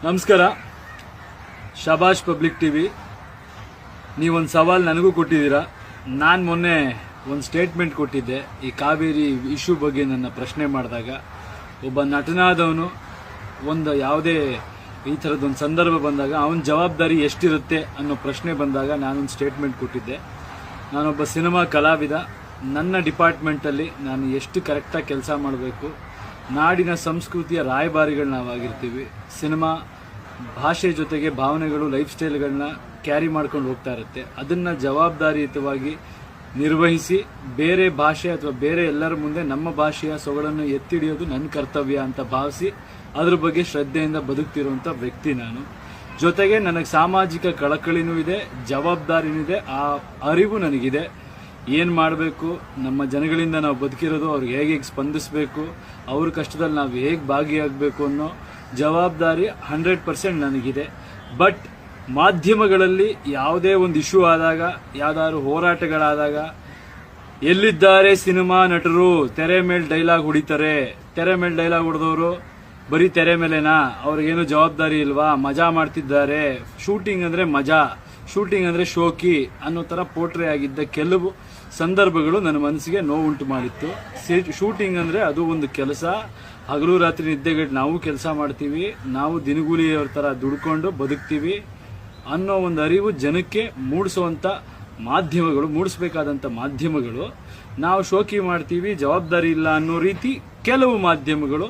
ನಮಸ್ಕಾರ. ಶಬಾಷ್ public TV. ನೀವೊಂದು ಸವಾಲು ನನಗೂ ಕೊಟ್ಟಿದ್ದೀರಾ. ನಾನು ಮೊನ್ನೆ ಒಂದು ಸ್ಟೇಟ್ಮೆಂಟ್ ಕೊಟ್ಟಿದ್ದೆ. ಈ ಕಾವೇರಿ ಇಶ್ಯೂ ಬಗ್ಗೆ ನನ್ನ ಪ್ರಶ್ನೆ ಮಾಡಿದಾಗ ಒಬ್ಬ ನಟನಾದವನು ಒಂದು ಯಾವುದೇ ಈ ಥರದ್ದೊಂದು ಸಂದರ್ಭ ಬಂದಾಗ ಅವನ ಜವಾಬ್ದಾರಿ ಎಷ್ಟಿರುತ್ತೆ ಅನ್ನೋ ಪ್ರಶ್ನೆ ಬಂದಾಗ ನಾನೊಂದು ಸ್ಟೇಟ್ಮೆಂಟ್ ಕೊಟ್ಟಿದ್ದೆ. ನಾನೊಬ್ಬ ಸಿನಿಮಾ ಕಲಾವಿದ. ನನ್ನ ಡಿಪಾರ್ಟ್ಮೆಂಟಲ್ಲಿ ನಾನು ಎಷ್ಟು ಕರೆಕ್ಟಾಗಿ ಕೆಲಸ ಮಾಡಬೇಕು, ನಾಡಿನ ಸಂಸ್ಕೃತಿಯ ರಾಯಭಾರಿಗಳು ನಾವಾಗಿರ್ತೀವಿ. ಸಿನಿಮಾ ಭಾಷೆ ಜೊತೆಗೆ ಭಾವನೆಗಳು, ಲೈಫ್ ಸ್ಟೈಲ್ಗಳನ್ನ ಕ್ಯಾರಿ ಮಾಡ್ಕೊಂಡು ಹೋಗ್ತಾ ಇರುತ್ತೆ. ಅದನ್ನು ಜವಾಬ್ದಾರಿಯುತವಾಗಿ ನಿರ್ವಹಿಸಿ ಬೇರೆ ಭಾಷೆ ಅಥವಾ ಬೇರೆ ಎಲ್ಲರ ಮುಂದೆ ನಮ್ಮ ಭಾಷೆಯ ಸೊಗಡನ್ನು ಎತ್ತಿಡಿಯೋದು ನನ್ನ ಕರ್ತವ್ಯ ಅಂತ ಭಾವಿಸಿ ಅದ್ರ ಬಗ್ಗೆ ಶ್ರದ್ಧೆಯಿಂದ ಬದುಕ್ತಿರುವಂಥ ವ್ಯಕ್ತಿ ನಾನು. ಜೊತೆಗೆ ನನಗೆ ಸಾಮಾಜಿಕ ಕಳಕಳಿನೂ ಇದೆ, ಜವಾಬ್ದಾರಿನೂ ಇದೆ. ಆ ಅರಿವು ನನಗಿದೆ. ಏನು ಮಾಡಬೇಕು, ನಮ್ಮ ಜನಗಳಿಂದ ನಾವು ಬದುಕಿರೋದು ಅವ್ರಿಗೆ ಹೇಗೆ ಸ್ಪಂದಿಸಬೇಕು, ಅವ್ರ ಕಷ್ಟದಲ್ಲಿ ನಾವು ಹೇಗೆ ಭಾಗಿಯಾಗಬೇಕು ಅನ್ನೋ ಜವಾಬ್ದಾರಿ 100% ನನಗಿದೆ. ಬಟ್ ಮಾಧ್ಯಮಗಳಲ್ಲಿ ಯಾವುದೇ ಒಂದು ಇಶ್ಯೂ ಆದಾಗ, ಯಾವ್ದಾದ್ರು ಹೋರಾಟಗಳಾದಾಗ ಎಲ್ಲಿದ್ದಾರೆ ಸಿನಿಮಾ ನಟರು? ತೆರೆ ಮೇಲೆ ಡೈಲಾಗ್ ಹೊಡಿತಾರೆ. ತೆರೆ ಮೇಲೆ ಡೈಲಾಗ್ ಹೊಡೆದವರು ಬರೀ ತೆರೆ ಮೇಲೆನಾ? ಅವ್ರಿಗೇನು ಜವಾಬ್ದಾರಿ ಇಲ್ವಾ? ಮಜಾ ಮಾಡ್ತಿದ್ದಾರೆ. ಶೂಟಿಂಗ್ ಅಂದರೆ ಮಜಾ, ಶೂಟಿಂಗ್ ಅಂದರೆ ಶೋಕಿ ಅನ್ನೋ ಥರ ಪೋಟ್ರೆ ಆಗಿದ್ದ ಕೆಲವು ಸಂದರ್ಭಗಳು ನನ್ನ ಮನಸ್ಸಿಗೆ ನೋವುಂಟು ಮಾಡಿತ್ತು. ಶೂಟಿಂಗ್ ಅಂದರೆ ಅದು ಒಂದು ಕೆಲಸ. ಹಗಲು ರಾತ್ರಿ ನಿದ್ದೆಗೆಟ್ಟು ನಾವು ಕೆಲಸ ಮಾಡ್ತೀವಿ, ನಾವು ದಿನಗೂಲಿಯವ್ರ ಥರ ದುಡ್ಕೊಂಡು ಬದುಕ್ತೀವಿ ಅನ್ನೋ ಒಂದು ಅರಿವು ಜನಕ್ಕೆ ಮೂಡಿಸುವಂಥ ಮಾಧ್ಯಮಗಳು, ಮೂಡಿಸ್ಬೇಕಾದಂಥ ಮಾಧ್ಯಮಗಳು, ನಾವು ಶೋಕಿ ಮಾಡ್ತೀವಿ, ಜವಾಬ್ದಾರಿ ಇಲ್ಲ ಅನ್ನೋ ರೀತಿ ಕೆಲವು ಮಾಧ್ಯಮಗಳು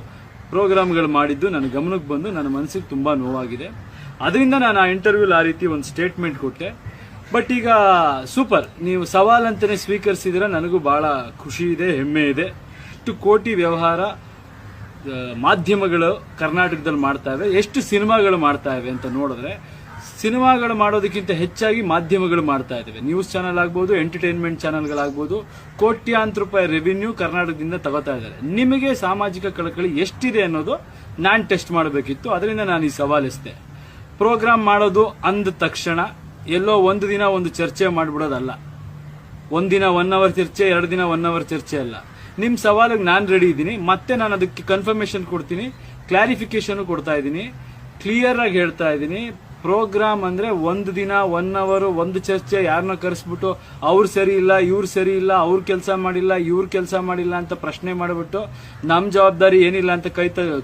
ಪ್ರೋಗ್ರಾಮ್ಗಳು ಮಾಡಿದ್ದು ನನ್ನ ಗಮನಕ್ಕೆ ಬಂದು ನನ್ನ ಮನಸ್ಸಿಗೆ ತುಂಬ ನೋವಾಗಿದೆ. ಅದರಿಂದ ನಾನು ಆ ಇಂಟರ್ವ್ಯೂಲ್ ಆ ರೀತಿ ಒಂದು ಸ್ಟೇಟ್ಮೆಂಟ್ ಕೊಟ್ಟೆ. ಬಟ್ ಈಗ ಸೂಪರ್, ನೀವು ಸವಾಲಂತಲೇ ಸ್ವೀಕರಿಸಿದ್ರೆ ನನಗೂ ಭಾಳ ಖುಷಿ ಇದೆ, ಹೆಮ್ಮೆ ಇದೆ. ಎಷ್ಟು ಕೋಟಿ ವ್ಯವಹಾರ ಮಾಧ್ಯಮಗಳು ಕರ್ನಾಟಕದಲ್ಲಿ ಮಾಡ್ತಾ ಇವೆ, ಎಷ್ಟು ಸಿನಿಮಾಗಳು ಮಾಡ್ತಾ ಇವೆ ಅಂತ ನೋಡಿದ್ರೆ ಸಿನಿಮಾಗಳು ಮಾಡೋದಕ್ಕಿಂತ ಹೆಚ್ಚಾಗಿ ಮಾಧ್ಯಮಗಳು ಮಾಡ್ತಾ ಇದ್ದಾವೆ. ನ್ಯೂಸ್ ಚಾನಲ್ ಆಗ್ಬೋದು, ಎಂಟರ್ಟೈನ್ಮೆಂಟ್ ಚಾನಲ್ಗಳಾಗ್ಬೋದು, ಕೋಟ್ಯಾಂತರ ರೂಪಾಯಿ ರೆವಿನ್ಯೂ ಕರ್ನಾಟಕದಿಂದ ತಗೋತಾ ಇದ್ದಾರೆ. ನಿಮಗೆ ಸಾಮಾಜಿಕ ಕಳಕಳಿ ಎಷ್ಟಿದೆ ಅನ್ನೋದು ನಾನು ಟೆಸ್ಟ್ ಮಾಡಬೇಕಿತ್ತು. ಅದರಿಂದ ನಾನು ಈ ಸವಾಲಿಸಿದೆ. ಪ್ರೋಗ್ರಾಮ್ ಮಾಡೋದು ಅಂದ ತಕ್ಷಣ ಎಲ್ಲೋ ಒಂದು ದಿನ ಒಂದು ಚರ್ಚೆ ಮಾಡಿಬಿಡೋದಲ್ಲ. ಒಂದಿನ 1 ಅವರ್ ಚರ್ಚೆ, 2 ದಿನ 1 ಅವರ್ ಚರ್ಚೆ ಅಲ್ಲ. ನಿಮ್ಮ ಸವಾಲಿಗೆ ನಾನು ರೆಡಿ ಇದ್ದೀನಿ. ಮತ್ತೆ ನಾನು ಅದಕ್ಕೆ ಕನ್ಫರ್ಮೇಷನ್ ಕೊಡ್ತೀನಿ, ಕ್ಲಾರಿಫಿಕೇಶನ್ ಕೊಡ್ತಾ ಇದ್ದೀನಿ, ಕ್ಲಿಯರ್ ಆಗಿ ಹೇಳ್ತಾ ಇದ್ದೀನಿ. ಪ್ರೋಗ್ರಾಮ್ ಅಂದ್ರೆ ಒಂದು ದಿನ 1 ಅವರ್ ಒಂದು ಚರ್ಚೆ, ಯಾರನ್ನ ಕರೆಸ್ಬಿಟ್ಟು ಅವ್ರು ಸರಿ ಇಲ್ಲ, ಇವ್ರು ಸರಿ ಇಲ್ಲ, ಅವ್ರು ಕೆಲಸ ಮಾಡಿಲ್ಲ, ಇವ್ರು ಕೆಲಸ ಮಾಡಿಲ್ಲ ಅಂತ ಪ್ರಶ್ನೆ ಮಾಡಿಬಿಟ್ಟು ನಮ್ಮ ಜವಾಬ್ದಾರಿ ಏನಿಲ್ಲ ಅಂತ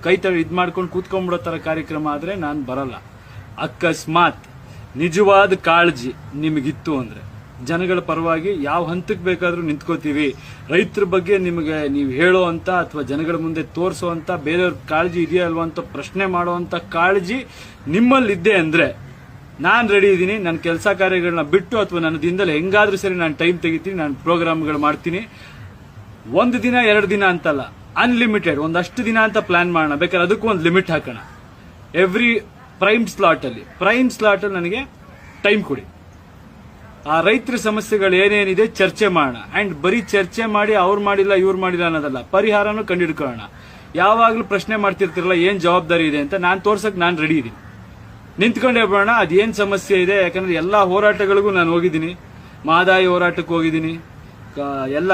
ಕೈ ಇದು ಮಾಡ್ಕೊಂಡು ಕೂತ್ಕೊಂಡ್ಬಿಡೋ ಥರ ಕಾರ್ಯಕ್ರಮ ಆದರೆ ನಾನು ಬರಲ್ಲ. ಅಕಸ್ಮಾತ್ ನಿಜವಾದ ಕಾಳಜಿ ನಿಮಗಿತ್ತು ಅಂದ್ರೆ ಜನಗಳ ಪರವಾಗಿ ಯಾವ ಹಂತಕ್ಕೆ ಬೇಕಾದ್ರೂ ನಿಂತ್ಕೋತೀವಿ. ರೈತರ ಬಗ್ಗೆ ನಿಮಗೆ ನೀವು ಹೇಳೋ ಅಂತ ಅಥವಾ ಜನಗಳ ಮುಂದೆ ತೋರಿಸೋ ಅಂತ ಬೇರೆಯವ್ರ ಕಾಳಜಿ ಇದೆಯಾ ಅಲ್ವಾ ಅಂತ ಪ್ರಶ್ನೆ ಮಾಡುವಂತ ಕಾಳಜಿ ನಿಮ್ಮಲ್ಲಿದ್ದೆ ಅಂದ್ರೆ ನಾನು ರೆಡಿ ಇದ್ದೀನಿ. ನನ್ನ ಕೆಲಸ ಕಾರ್ಯಗಳನ್ನ ಬಿಟ್ಟು ಅಥವಾ ನನ್ನ ದಿನದಲ್ಲಿ ಹೆಂಗಾದ್ರೂ ಸರಿ ನಾನು ಟೈಮ್ ತೆಗಿತೀನಿ, ನಾನು ಪ್ರೋಗ್ರಾಮ್ಗಳು ಮಾಡ್ತೀನಿ. 1 ದಿನ 2 ದಿನ ಅಂತಲ್ಲ, ಅನ್ಲಿಮಿಟೆಡ್ ಒಂದಷ್ಟು ದಿನ ಅಂತ ಪ್ಲಾನ್ ಮಾಡೋಣ. ಬೇಕಾದ್ರೆ ಅದಕ್ಕೂ ಒಂದು ಲಿಮಿಟ್ ಹಾಕೋಣ. ಎವ್ರಿ ಪ್ರೈಮ್ ಸ್ಲಾಟ್ ಅಲ್ಲಿ ನನಗೆ ಟೈಮ್ ಕೊಡಿ. ಆ ರೈತರ ಸಮಸ್ಯೆಗಳು ಏನೇನಿದೆ ಚರ್ಚೆ ಮಾಡೋಣ. ಅಂಡ್ ಬರೀ ಚರ್ಚೆ ಮಾಡಿ ಅವ್ರು ಮಾಡಿಲ್ಲ ಇವ್ರು ಮಾಡಿಲ್ಲ ಅನ್ನೋದಲ್ಲ, ಪರಿಹಾರನೂ ಕಂಡುಹಿಡ್ಕೊಳ್ಳೋಣ. ಯಾವಾಗಲೂ ಪ್ರಶ್ನೆ ಮಾಡ್ತಿರ್ತಿರಲ್ಲ ಏನ್ ಜವಾಬ್ದಾರಿ ಇದೆ ಅಂತ, ನಾನು ತೋರ್ಸಕ್ ನಾನು ರೆಡಿ ಇದ್ದೀನಿ. ನಿಂತ್ಕೊಂಡೇ ಬಿಡೋಣ, ಅದೇನ್ ಸಮಸ್ಯೆ ಇದೆ. ಯಾಕಂದ್ರೆ ಎಲ್ಲಾ ಹೋರಾಟಗಳಿಗೂ ನಾನು ಹೋಗಿದ್ದೀನಿ. ಮಹದಾಯಿ ಹೋರಾಟಕ್ಕೆ ಹೋಗಿದ್ದೀನಿ, ಎಲ್ಲ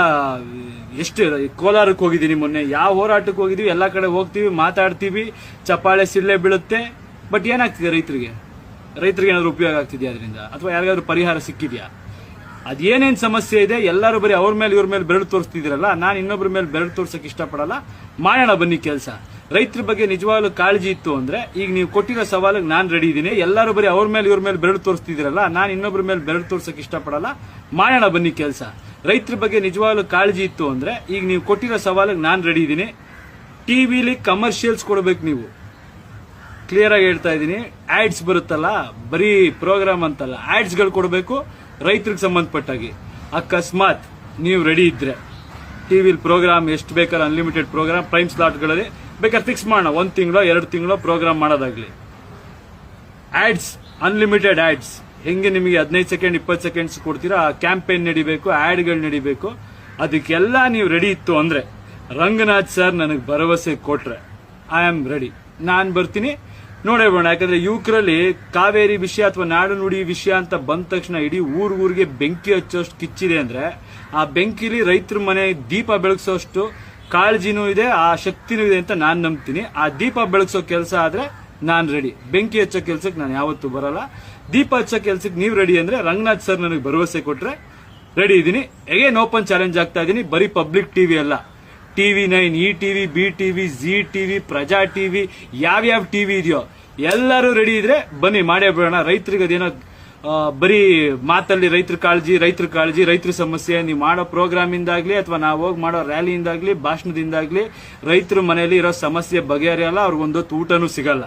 ಎಷ್ಟು ಕೋಲಾರಕ್ಕೆ ಹೋಗಿದ್ದೀನಿ. ಮೊನ್ನೆ ಯಾವ ಹೋರಾಟಕ್ಕೆ ಹೋಗಿದೀವಿ, ಎಲ್ಲಾ ಕಡೆ ಹೋಗ್ತೀವಿ, ಮಾತಾಡ್ತೀವಿ, ಚಪ್ಪಾಳೆ ಸಿಳ್ಳೆ ಬೀಳುತ್ತೆ. ಬಟ್ ಏನಾಗ್ತಿದೆ ರೈತರಿಗೆ ಏನಾದ್ರು ಉಪಯೋಗ ಆಗ್ತಿದೆಯಾ ಅದರಿಂದ, ಅಥವಾ ಯಾರಿಗಾದ್ರೂ ಪರಿಹಾರ ಸಿಕ್ಕಿದ್ಯಾ? ಅದೇನೇನು ಸಮಸ್ಯೆ ಇದೆ ಎಲ್ಲರೂ ಬರೀ ಅವ್ರ ಮೇಲೆ ಇವ್ರ ಮೇಲೆ ಬೆರಳು ತೋರಿಸ್ತಿದ್ದೀರಲ್ಲ. ನಾನು ಇನ್ನೊಬ್ಬರ ಮೇಲೆ ಬೆರಳು ತೋರ್ಸಕ್ಕೆ ಇಷ್ಟಪಡಲ್ಲ. ಮಾಡೋಣ ಬನ್ನಿ ಕೆಲಸ. ರೈತರ ಬಗ್ಗೆ ನಿಜವಾಗ್ಲೂ ಕಾಳಜಿ ಇತ್ತು ಅಂದ್ರೆ ಈಗ ನೀವು ಕೊಟ್ಟಿರೋ ಸವಾಲಿಗೆ ನಾನು ರೆಡಿ ಇದ್ದೀನಿ. ಎಲ್ಲರೂ ಬರೀ ಅವ್ರ ಮೇಲೆ ಇವ್ರ ಮೇಲೆ ಬೆರಳು ತೋರಿಸ್ತಿದ್ದೀರಲ್ಲ, ನಾನು ಇನ್ನೊಬ್ಬರ ಮೇಲೆ ಬೆರಳು ತೋರ್ಸಕ್ಕೆ ಇಷ್ಟಪಡಲ್ಲ. ಮಾಡೋಣ ಬನ್ನಿ ಕೆಲಸ. ರೈತರ ಬಗ್ಗೆ ನಿಜವಾಗ್ಲೂ ಕಾಳಜಿ ಇತ್ತು ಅಂದ್ರೆ ಈಗ ನೀವು ಕೊಟ್ಟಿರೋ ಸವಾಲಿಗೆ ನಾನು ರೆಡಿ ಇದ್ದೀನಿ. ಟಿವಿಲಿ ಕಮರ್ಷಿಯಲ್ಸ್ ಕೊಡಬೇಕು ನೀವು. ಕ್ಲಿಯರ್ ಆಗಿ ಹೇಳ್ತಾ ಇದ್ದೀನಿ. ಆಡ್ಸ್ ಬರುತ್ತಲ್ಲ, ಬರೀ ಪ್ರೋಗ್ರಾಮ್ ಅಂತಲ್ಲ, ಆಡ್ಸ್ಗಳು ಕೊಡಬೇಕು ರೈತರಿಗೆ ಸಂಬಂಧಪಟ್ಟಾಗಿ. ಅಕಸ್ಮಾತ್ ನೀವು ರೆಡಿ ಇದ್ರೆ ಟಿವಿಲಿ ಪ್ರೋಗ್ರಾಮ್ ಎಷ್ಟು ಬೇಕಾದ್ರೆ ಅನ್ಲಿಮಿಟೆಡ್ ಪ್ರೋಗ್ರಾಮ್ ಪ್ರೈಮ್ ಸ್ಲಾಟ್ಗಳಲ್ಲಿ ಬೇಕಾದ್ರೆ ಫಿಕ್ಸ್ ಮಾಡೋಣ. 1 ತಿಂಗಳೋ 2 ತಿಂಗಳೋ ಪ್ರೋಗ್ರಾಮ್ ಮಾಡೋದಾಗ್ಲಿ. Ads, unlimited ads. ಹೆಂಗೆ ನಿಮಗೆ 15 ಸೆಕೆಂಡ್ 20 ಸೆಕೆಂಡ್ಸ್ ಕೊಡ್ತೀರಾ, ಆ ಕ್ಯಾಂಪೇನ್ ನಡಿಬೇಕು, ಆಡ್ಗಳು ನಡಿಬೇಕು. ಅದಕ್ಕೆಲ್ಲ ನೀವು ರೆಡಿ ಇತ್ತು ಅಂದ್ರೆ ರಂಗನಾಥ್ ಸರ್ ನನಗೆ ಭರವಸೆ ಕೊಟ್ರೆ ಐ ಆಮ್ ರೆಡಿ. ನಾನು ಬರ್ತೀನಿ, ನೋಡೇ ಬಿಡೋಣ. ಯಾಕಂದ್ರೆ ಯುವಕರಲ್ಲಿ ಕಾವೇರಿ ವಿಷಯ ಅಥವಾ ನಾಡು ನುಡಿ ವಿಷಯ ಅಂತ ಬಂದ ತಕ್ಷಣ ಇಡೀ ಊರಿಗೆ ಬೆಂಕಿ ಹಚ್ಚೋಷ್ಟು ಕಿಚ್ಚಿದೆ ಅಂದ್ರೆ ಆ ಬೆಂಕಿಲಿ ರೈತರ ಮನೆ ದೀಪ ಬೆಳಗಿಸೋಷ್ಟು ಕಾಳಜಿನೂ ಇದೆ, ಆ ಶಕ್ತಿನೂ ಇದೆ ಅಂತ ನಾನು ನಂಬ್ತೀನಿ. ಆ ದೀಪ ಬೆಳಗಿಸೋ ಕೆಲಸ ಆದ್ರೆ ನಾನು ರೆಡಿ. ಬೆಂಕಿ ಹಚ್ಚೋ ಕೆಲ್ಸಕ್ಕೆ ನಾನು ಯಾವತ್ತೂ ಬರಲ್ಲ. ದೀಪ ಹಚ್ಚೋ ಕೆಲ್ಸಕ್ಕೆ ನೀವು ರೆಡಿ ಅಂದ್ರೆ ರಂಗನಾಥ್ ಸರ್ ನನಗೆ ಭರವಸೆ ಕೊಟ್ರೆ ರೆಡಿ ಇದ್ದೀನಿ. ಅಗೇನ್ ಓಪನ್ ಚಾಲೆಂಜ್ ಆಗ್ತಾ ಇದ್ದೀನಿ. ಬರೀ ಪಬ್ಲಿಕ್ ಟಿವಿ ಅಲ್ಲ, TV9, ETV, BTV, ZTV, ಪ್ರಜಾ ಟಿವಿ, ಯಾವ್ಯಾವ ಟಿವಿ ಇದೆಯೋ ಎಲ್ಲರೂ ರೆಡಿ ಇದ್ರೆ ಬನ್ನಿ ಮಾಡೇ ಬಿಡೋಣ. ರೈತರಿಗೆ ಅದೇನೋ ಬರೀ ಮಾತಲ್ಲಿ ರೈತರ ಕಾಳಜಿ, ರೈತರ ಸಮಸ್ಯೆ, ನೀವು ಮಾಡೋ ಪ್ರೋಗ್ರಾಮ್ ಇಂದಾಗ್ಲಿ ಅಥವಾ ನಾವು ಹೋಗಿ ಮಾಡೋ ರ್ಯಾಲಿಯಿಂದಾಗ್ಲಿ ಭಾಷಣದಿಂದಾಗ್ಲಿ ರೈತರ ಮನೆಯಲ್ಲಿ ಇರೋ ಸಮಸ್ಯೆ ಬಗೆಹರಿಯಲ್ಲ, ಅವ್ರಿಗೊಂದೊತ್ತು ಊಟನೂ ಸಿಗಲ್ಲ.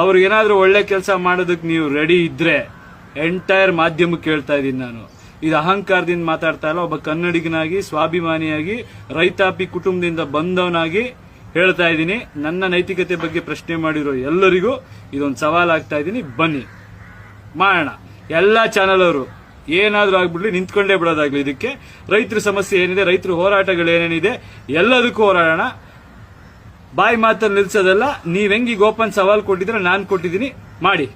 ಅವ್ರಿಗೇನಾದ್ರೂ ಒಳ್ಳೆ ಕೆಲಸ ಮಾಡೋದಕ್ಕೆ ನೀವು ರೆಡಿ ಇದ್ರೆ ಎಂಟೈರ್ ಮಾಧ್ಯಮಕ್ಕೆ ಹೇಳ್ತಾ ಇದ್ದೀನಿ ನಾನು. ಇದು ಅಹಂಕಾರದಿಂದ ಮಾತಾಡ್ತಾ ಇಲ್ಲ, ಒಬ್ಬ ಕನ್ನಡಿಗನಾಗಿ ಸ್ವಾಭಿಮಾನಿಯಾಗಿ ರೈತಾಪಿ ಕುಟುಂಬದಿಂದ ಬಂದವನಾಗಿ ಹೇಳ್ತಾ ಇದ್ದೀನಿ. ನನ್ನ ನೈತಿಕತೆ ಬಗ್ಗೆ ಪ್ರಶ್ನೆ ಮಾಡಿರೋ ಎಲ್ಲರಿಗೂ ಇದೊಂದು ಸವಾಲಾಗ್ತಾ ಇದ್ದೀನಿ. ಬನ್ನಿ ಮಾಡೋಣ. ಎಲ್ಲಾ ಚಾನೆಲ್ ಅವರು ಏನಾದ್ರೂ ಆಗ್ಬಿಡ್ಲಿ, ನಿಂತ್ಕೊಂಡೇ ಬಿಡೋದಾಗ್ಲಿ. ಇದಕ್ಕೆ ರೈತರ ಸಮಸ್ಯೆ ಏನಿದೆ, ರೈತರ ಹೋರಾಟಗಳು ಏನೇನಿದೆ ಎಲ್ಲದಕ್ಕೂ ಹೋರಾಡೋಣ. ಬಾಯಿ ಮಾತಲ್ಲಿ ನಿಲ್ಸೋದಲ್ಲ. ನೀವ್ ಹೆಂಗೀಗ ಓಪನ್ ಸವಾಲ್ ಕೊಟ್ಟಿದ್ರೆ ನಾನು ಕೊಟ್ಟಿದ್ದೀನಿ, ಮಾಡಿ.